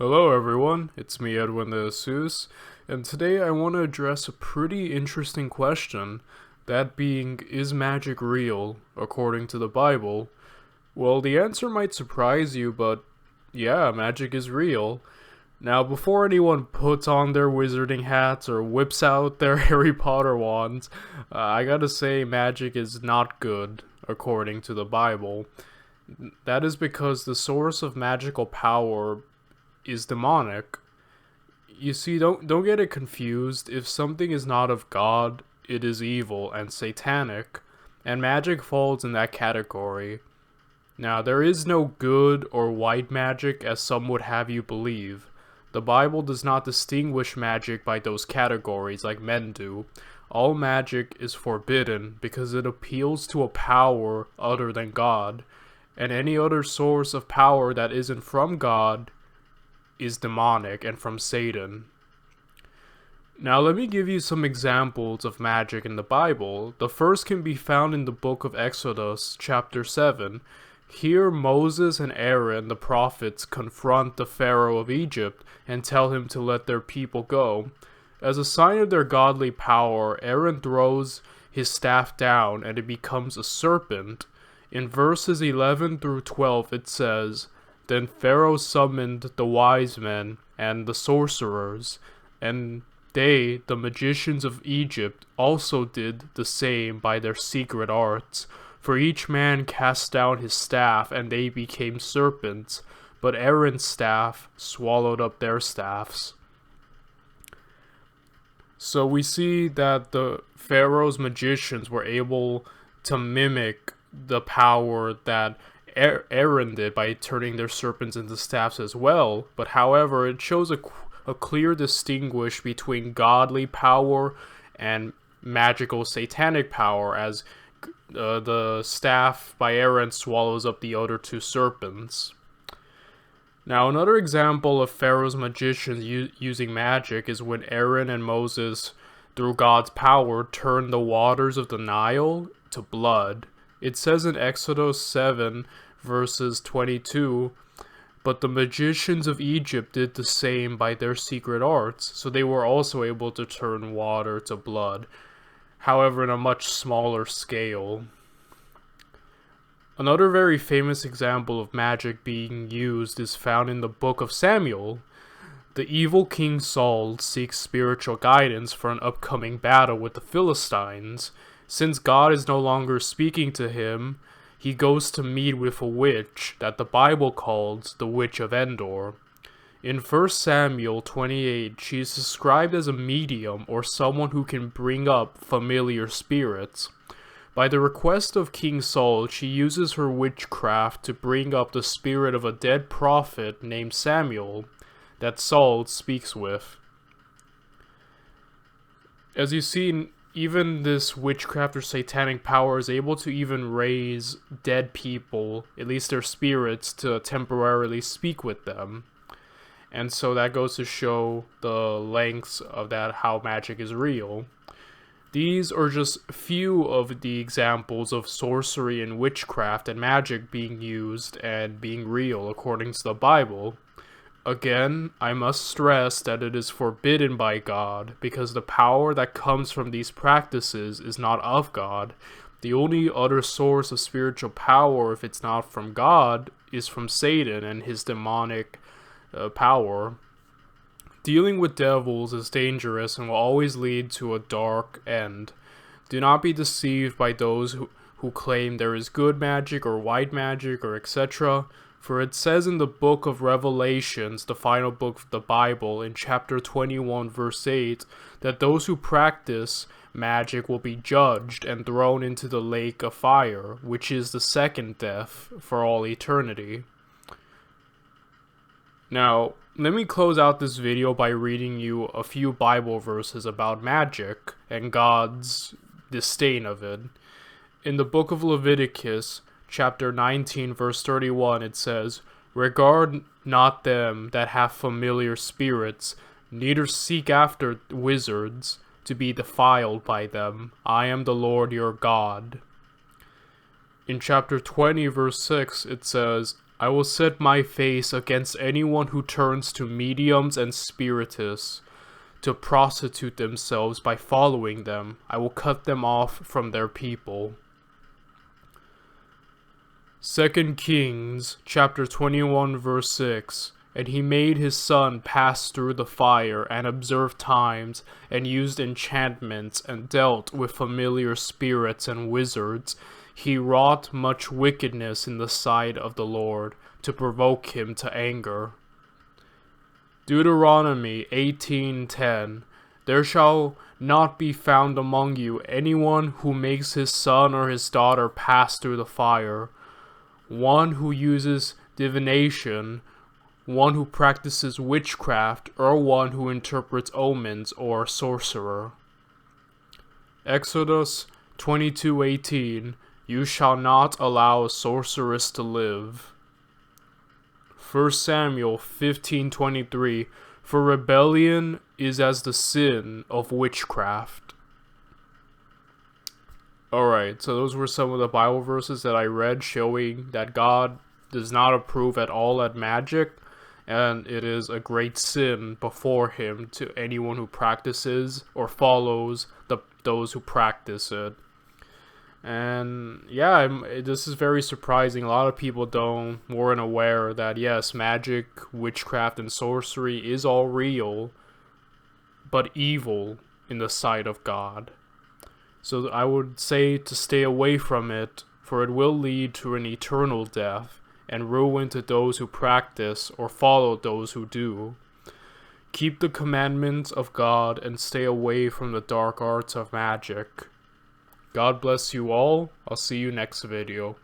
Hello everyone, it's me Edwin the Jesús, and today I want to address a pretty interesting question, that being, is magic real, according to the Bible? Well, the answer might surprise you, but yeah, magic is real. Now, before anyone puts on their wizarding hats or whips out their Harry Potter wands, I gotta say magic is not good, according to the Bible. That is because the source of magical power is demonic. You see, don't get it confused. If something is not of God, it is evil and satanic, and magic falls in that category. Now, there is no good or white magic as some would have you believe. The Bible does not distinguish magic by those categories like men do. All magic is forbidden because it appeals to a power other than God, and any other source of power that isn't from God is demonic and from Satan. Now let me give you some examples of magic in the Bible. The first can be found in the book of Exodus, chapter 7. Here Moses and Aaron, the prophets, confront the Pharaoh of Egypt and tell him to let their people go. As a sign of their godly power, Aaron throws his staff down and it becomes a serpent. In verses 11 through 12 it says, "Then Pharaoh summoned the wise men and the sorcerers, and they, the magicians of Egypt, also did the same by their secret arts. For each man cast down his staff, and they became serpents, but Aaron's staff swallowed up their staffs." So we see that the Pharaoh's magicians were able to mimic the power that Aaron did by turning their serpents into staffs as well, but however, it shows a clear distinguish between godly power and magical satanic power, as the staff by Aaron swallows up the other two serpents. Now, another example of Pharaoh's magicians using magic is when Aaron and Moses, through God's power, turned the waters of the Nile to blood. It says in Exodus 7, verses 22, "But the magicians of Egypt did the same by their secret arts," so they were also able to turn water to blood, however in a much smaller scale. Another very famous example of magic being used is found in the book of Samuel. The evil King Saul seeks spiritual guidance for an upcoming battle with the Philistines. Since God is no longer speaking to him, he goes to meet with a witch that the Bible calls the Witch of Endor. In 1 Samuel 28, she is described as a medium or someone who can bring up familiar spirits. By the request of King Saul, she uses her witchcraft to bring up the spirit of a dead prophet named Samuel that Saul speaks with. As you see, even this witchcraft or satanic power is able to even raise dead people, at least their spirits, to temporarily speak with them. And so that goes to show the lengths of that, how magic is real. These are just few of the examples of sorcery and witchcraft and magic being used and being real according to the Bible. Again, I must stress that it is forbidden by God, because the power that comes from these practices is not of God. The only other source of spiritual power, if it's not from God, is from Satan and his demonic power. Dealing with devils is dangerous and will always lead to a dark end. Do not be deceived by those who claim there is good magic or white magic or etc., for it says in the book of Revelations, the final book of the Bible, in chapter 21, verse 8, that those who practice magic will be judged and thrown into the lake of fire, which is the second death, for all eternity. Now, let me close out this video by reading you a few Bible verses about magic and God's disdain of it. In the book of Leviticus, chapter 19, verse 31, it says, "Regard not them that have familiar spirits, neither seek after wizards, to be defiled by them. I am the Lord your God." In chapter 20, verse 6, it says, I will set my face against anyone who turns to mediums and spiritists to prostitute themselves by following them. I will cut them off from their people. 2 Kings chapter 21 verse 6. And he made his son pass through the fire, and observed times, and used enchantments, and dealt with familiar spirits and wizards. He wrought much wickedness in the sight of the Lord, to provoke him to anger. Deuteronomy 18:10. There shall not be found among you anyone who makes his son or his daughter pass through the fire, one who uses divination, one who practices witchcraft, or one who interprets omens, or a sorcerer. Exodus 22:18. You shall not allow a sorceress to live. 1 Samuel 15:23. For rebellion is as the sin of witchcraft. Alright, so those were some of the Bible verses that I read showing that God does not approve at all at magic, and it is a great sin before him to anyone who practices or follows those who practice it. And yeah, this is very surprising. A lot of people weren't aware that yes, magic, witchcraft, and sorcery is all real, but evil in the sight of God. So I would say to stay away from it, for it will lead to an eternal death, and ruin to those who practice or follow those who do. Keep the commandments of God and stay away from the dark arts of magic. God bless you all. I'll see you next video.